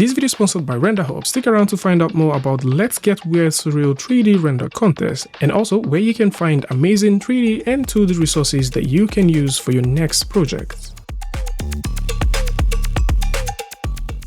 This video is sponsored by Renderhub. Stick around to find out more about Let's Get Weird Surreal 3D Render Contest, and also where you can find amazing 3D and 2D resources that you can use for your next project.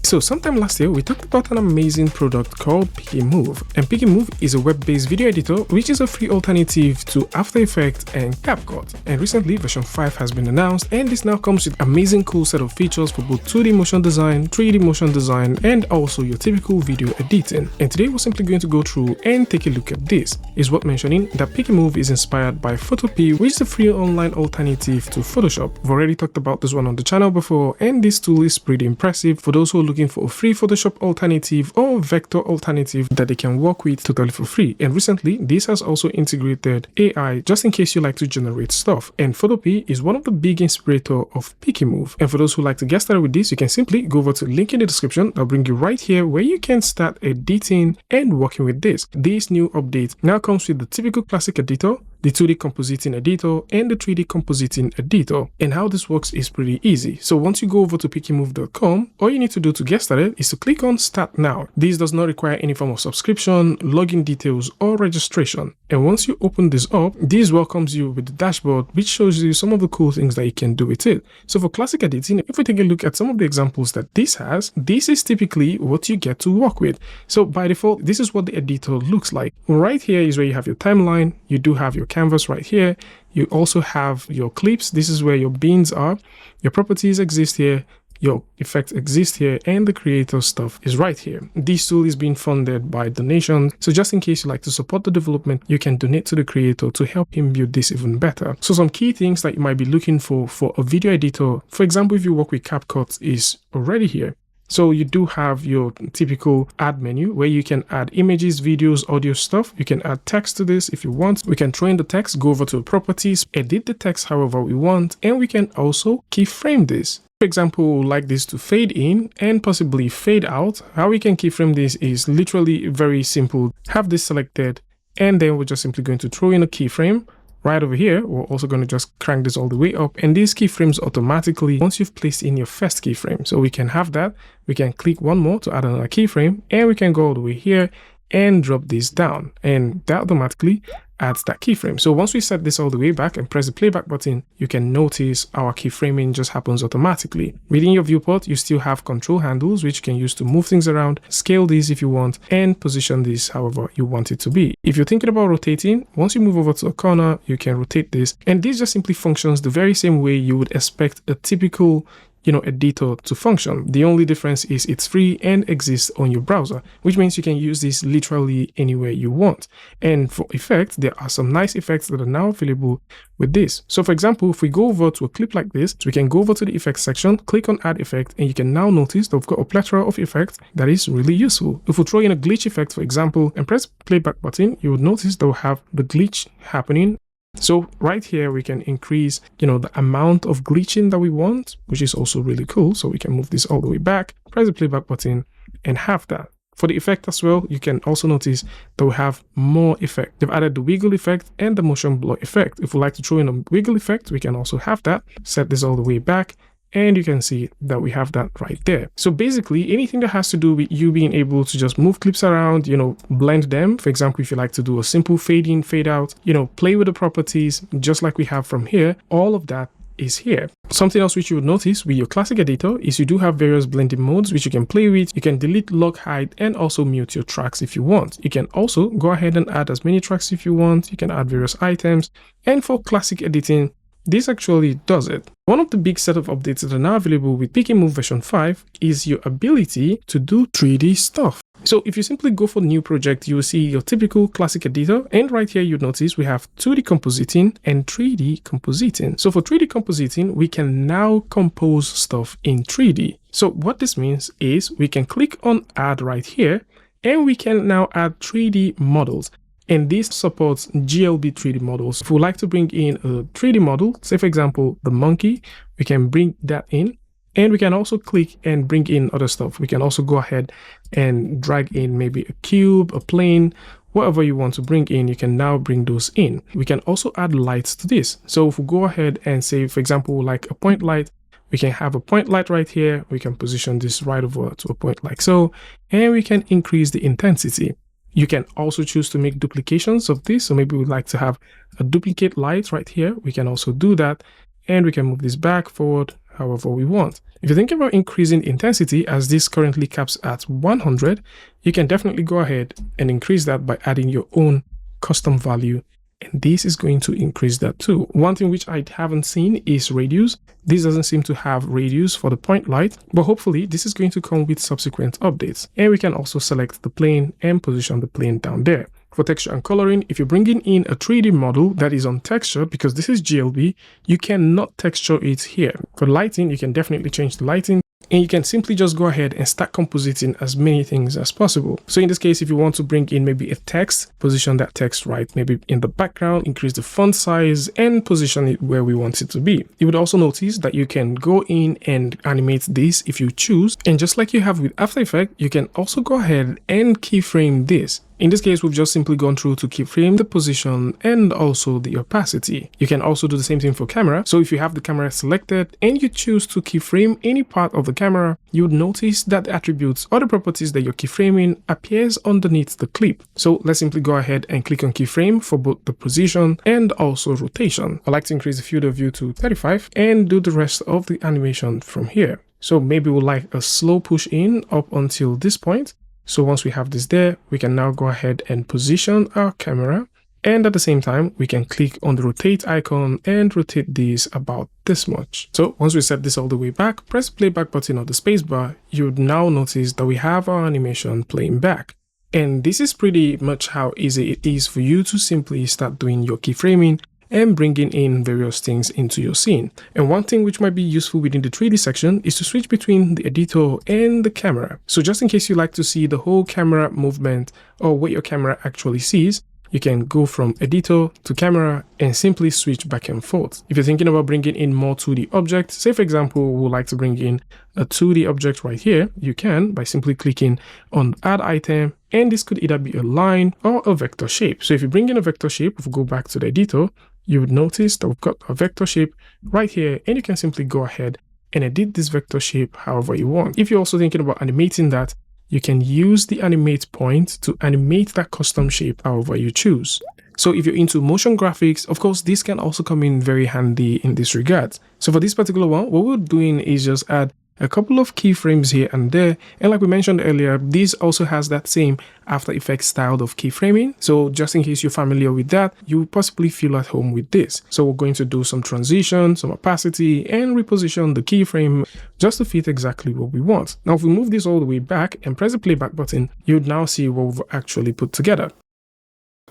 So sometime last year, we talked about an amazing product called PikiMov, and PikiMov is a web-based video editor which is a free alternative to After Effects and CapCut. And recently, version 5 has been announced, and this now comes with amazing cool set of features for both 2D motion design, 3D motion design, and also your typical video editing. And today we're simply going to go through and take a look at this. It's worth mentioning that PikiMov is inspired by Photopea, which is a free online alternative to Photoshop. I've already talked about this one on the channel before, and this tool is pretty impressive for those who are looking for a free Photoshop alternative or vector alternative that they can work with totally for free. And recently, this has also integrated AI just in case you like to generate stuff. And Photopea is one of the big inspirators of PikiMov. And for those who like to get started with this, you can simply go over to the link in the description. I'll bring you right here where you can start editing and working with this. This new update now comes with the typical classic editor, the 2D compositing editor, and the 3D compositing editor. And how this works is pretty easy. So once you go over to PikiMov.com, all you need to do to get started is to click on Start Now. This does not require any form of subscription, login details, or registration. And once you open this up, this welcomes you with the dashboard, which shows you some of the cool things that you can do with it. So for classic editing, if we take a look at some of the examples that this has, this is typically what you get to work with. So by default, this is what the editor looks like. Right here is where you have your timeline, you do have your canvas right here, you also have your clips, this is where your bins are, your properties exist here, your effects exist here, and the creator stuff is right here. This tool is being funded by donations, so just in case you like to support the development, you can donate to the creator to help him build this even better. So some key things that you might be looking for a video editor, for example, if you work with CapCut, is already here. So you do have your typical add menu where you can add images, videos, audio stuff. You can add text to this if you want. We can throw in the text, go over to properties, edit the text however we want, and we can also keyframe this. For example, like this to fade in and possibly fade out. How we can keyframe this is literally very simple. Have this selected, and then we're just simply going to throw in a keyframe. Right over here, we're also going to just crank this all the way up, and these keyframes automatically once you've placed in your first keyframe. So we can have that, we can click one more to add another keyframe, and we can go all the way here and drop this down, and that automatically adds that keyframe. So once we set this all the way back and press the playback button, you can notice our keyframing just happens automatically. Within your viewport, you still have control handles, which you can use to move things around, scale these if you want, and position this however you want it to be. If you're thinking about rotating, once you move over to a corner, you can rotate this, and this just simply functions the very same way you would expect a typical editor to function. The only difference is it's free and exists on your browser, which means you can use this literally anywhere you want. And for effects, there are some nice effects that are now available with this. So for example, if we go over to a clip like this, we can go over to the effects section, click on add effect, and you can now notice that we've got a plethora of effects that is really useful. If we throw in a glitch effect, for example, and press playback button, you would notice that we'll have the glitch happening. So right here, we can increase, the amount of glitching that we want, which is also really cool. So we can move this all the way back, press the playback button, and have that. For the effect as well, you can also notice that we have more effect. They've added the wiggle effect and the motion blur effect. If we like to throw in a wiggle effect, we can also have that. Set this all the way back, and you can see that we have that right there. So basically, anything that has to do with you being able to just move clips around, blend them. For example, if you like to do a simple fade in, fade out, play with the properties, just like we have from here, all of that is here. Something else which you would notice with your classic editor is you do have various blending modes which you can play with. You can delete, lock, hide, and also mute your tracks if you want. You can also go ahead and add as many tracks if you want. You can add various items. And for classic editing, this actually does it. One of the big set of updates that are now available with PikiMov version 5 is your ability to do 3D stuff. So if you simply go for new project, you will see your typical classic editor, and right here you notice we have 2D compositing and 3D compositing. So for 3D compositing, we can now compose stuff in 3D. So what this means is we can click on add right here, and we can now add 3D models. And this supports GLB 3D models. If we like to bring in a 3D model, say for example, the monkey, we can bring that in. And we can also click and bring in other stuff. We can also go ahead and drag in maybe a cube, a plane, whatever you want to bring in, you can now bring those in. We can also add lights to this. So if we go ahead and say, for example, like a point light, We can have a point light right here. We can position this right over to a point like so, and we can increase the intensity. You can also choose to make duplications of this. So maybe we'd like to have a duplicate light right here. We can also do that, and we can move this back, forward, however we want. If you're thinking about increasing intensity, as this currently caps at 100, you can definitely go ahead and increase that by adding your own custom value, and this is going to increase that too. One thing which I haven't seen is radius. This doesn't seem to have radius for the point light, but hopefully this is going to come with subsequent updates. And we can also select the plane and position the plane down there. For texture and coloring, if you're bringing in a 3D model that is on texture, because this is GLB, you cannot texture it here. For lighting, you can definitely change the lighting, and you can simply just go ahead and start compositing as many things as possible. So in this case, if you want to bring in maybe a text, position that text right maybe in the background, increase the font size, and position it where we want it to be. You would also notice that you can go in and animate this if you choose, and just like you have with After Effects, you can also go ahead and keyframe this. In this case, we've just simply gone through to keyframe the position and also the opacity. You can also do the same thing for camera. So if you have the camera selected and you choose to keyframe any part of the camera, you would notice that the attributes or the properties that you're keyframing appears underneath the clip. So let's simply go ahead and click on keyframe for both the position and also rotation. I like to increase the field of view to 35 and do the rest of the animation from here. So maybe we'll like a slow push in up until this point. So once we have this there, we can now go ahead and position our camera, and at the same time we can click on the rotate icon and rotate this about this much. So once we set this all the way back, press the playback button or the spacebar, you would now notice that we have our animation playing back. And this is pretty much how easy it is for you to simply start doing your keyframing and bringing in various things into your scene. And one thing which might be useful within the 3D section is to switch between the editor and the camera. So just in case you like to see the whole camera movement or what your camera actually sees, you can go from editor to camera and simply switch back and forth. If you're thinking about bringing in more 2D objects, say for example, we would like to bring in a 2D object right here, you can by simply clicking on add item, and this could either be a line or a vector shape. So if you bring in a vector shape, if we go back to the editor, you would notice that we've got a vector shape right here, and you can simply go ahead and edit this vector shape however you want. If you're also thinking about animating that, you can use the animate point to animate that custom shape however you choose. So if you're into motion graphics, of course, this can also come in very handy in this regard. So for this particular one, what we're doing is just add a couple of keyframes here and there, and like we mentioned earlier, this also has that same After Effects style of keyframing. So just in case you're familiar with that, you possibly feel at home with this. So we're going to do some transition, some opacity, and reposition the keyframe just to fit exactly what we want. Now if we move this all the way back and press the playback button, you would now see what we've actually put together.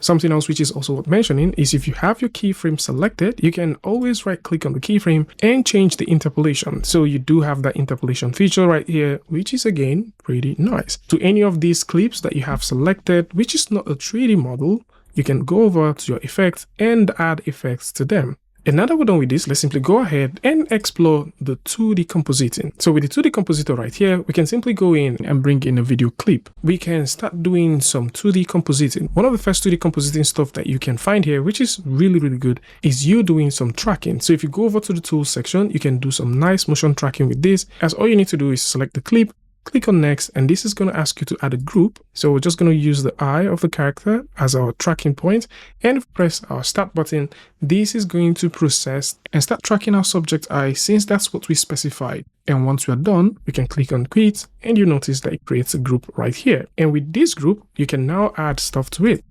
Something else which is also worth mentioning is if you have your keyframe selected, you can always right click on the keyframe and change the interpolation. So you do have that interpolation feature right here, which is again pretty nice. To any of these clips that you have selected, which is not a 3D model, you can go over to your effects and add effects to them. And now that we're done with this, let's simply go ahead and explore the 2D compositing. So with the 2D compositor right here, we can simply go in and bring in a video clip. We can start doing some 2D compositing. One of the first 2D compositing stuff that you can find here, which is really good, is you doing some tracking. So if you go over to the tools section, you can do some nice motion tracking with this, as all you need to do is select the clip, click on next, and this is going to ask you to add a group. So we're just going to use the eye of the character as our tracking point, and if we press our start button, this is going to process and start tracking our subject eye, since that's what we specified. And once we are done, we can click on quit, and you notice that it creates a group right here. And with this group, you can now add stuff to it.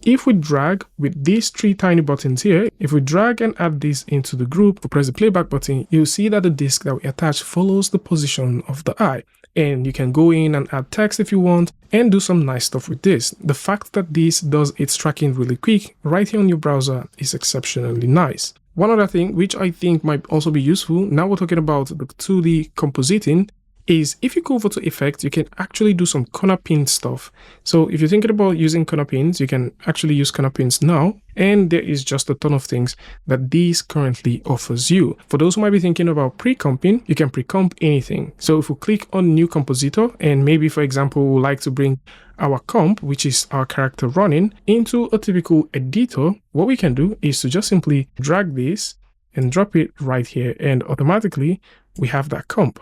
If we drag with these three tiny buttons here, if we drag and add this into the group, we press the playback button, you'll see that the disk that we attach follows the position of the eye. And you can go in and add text if you want and do some nice stuff with this. The fact that this does its tracking really quick right here on your browser is exceptionally nice. One other thing which I think might also be useful, now we're talking about the 2D compositing, is if you go over to effects, you can actually do some corner pin stuff. So if you're thinking about using corner pins, you can actually use corner pins now. And there is just a ton of things that these currently offers you. For those who might be thinking about pre-comping, you can pre-comp anything. So if we click on new compositor, and maybe for example, we would like to bring our comp, which is our character running, into a typical editor, what we can do is to just simply drag this and drop it right here, and automatically we have that comp.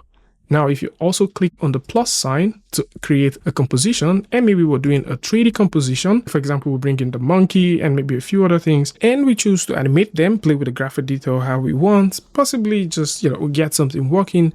Now, if you also click on the plus sign to create a composition, and maybe we're doing a 3D composition, for example, we bring in the monkey and maybe a few other things, and we choose to animate them, play with the graphic detail how we want, possibly just, get something working.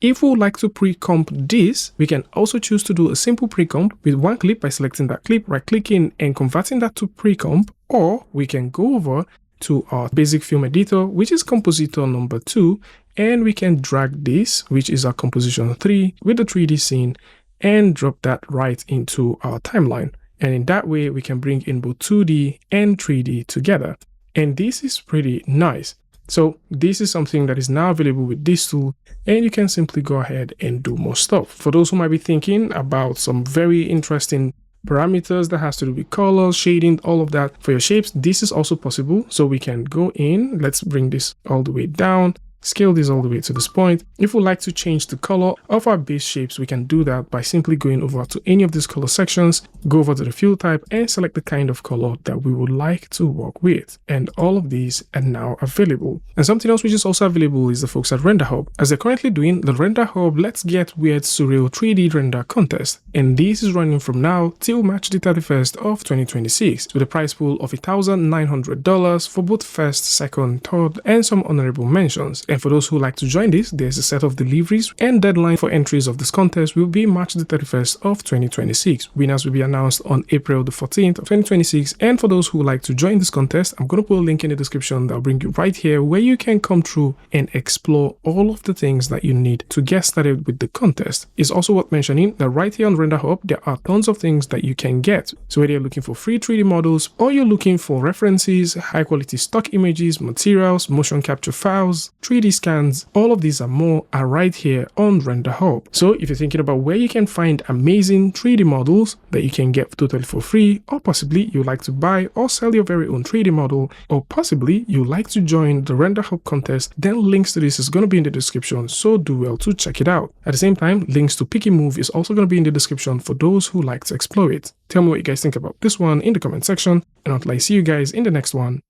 If we would like to pre-comp this, we can also choose to do a simple pre-comp with one clip by selecting that clip, right-clicking and converting that to pre-comp, or we can go over to our basic film editor, which is compositor number 2, and we can drag this, which is our composition 3 with the 3D scene, and drop that right into our timeline. And in that way, we can bring in both 2D and 3D together. And this is pretty nice. So this is something that is now available with this tool, and you can simply go ahead and do more stuff. For those who might be thinking about some very interesting parameters that has to do with colors, shading, all of that for your shapes, this is also possible. So we can go in, let's bring this all the way down, scale this all the way to this point. If we like to change the color of our base shapes, we can do that by simply going over to any of these color sections, go over to the fill type and select the kind of color that we would like to work with. And all of these are now available. And something else which is also available is the folks at Renderhub. As they're currently doing the Renderhub Let's Get Weird Surreal 3D Render Contest. And this is running from now till March the 31st of 2026 with a prize pool of $1,900 for both first, second, third, and some honorable mentions. And for those who like to join this, there's a set of deliveries, and deadline for entries of this contest will be March the 31st of 2026. Winners will be announced on April the 14th of 2026. And for those who like to join this contest, I'm going to put a link in the description that'll bring you right here where you can come through and explore all of the things that you need to get started with the contest. It's also worth mentioning that right here on Renderhub, there are tons of things that you can get. So whether you're looking for free 3D models or you're looking for references, high quality stock images, materials, motion capture files, 3D scans, all of these and more are right here on Renderhub. So if you're thinking about where you can find amazing 3D models that you can get totally for free, or possibly you like to buy or sell your very own 3D model, or possibly you like to join the Renderhub contest, then links to this is going to be in the description, so do well to check it out. At the same time, links to PikiMov is also going to be in the description for those who like to explore it. Tell me what you guys think about this one in the comment section, and until I see you guys in the next one,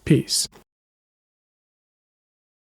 peace.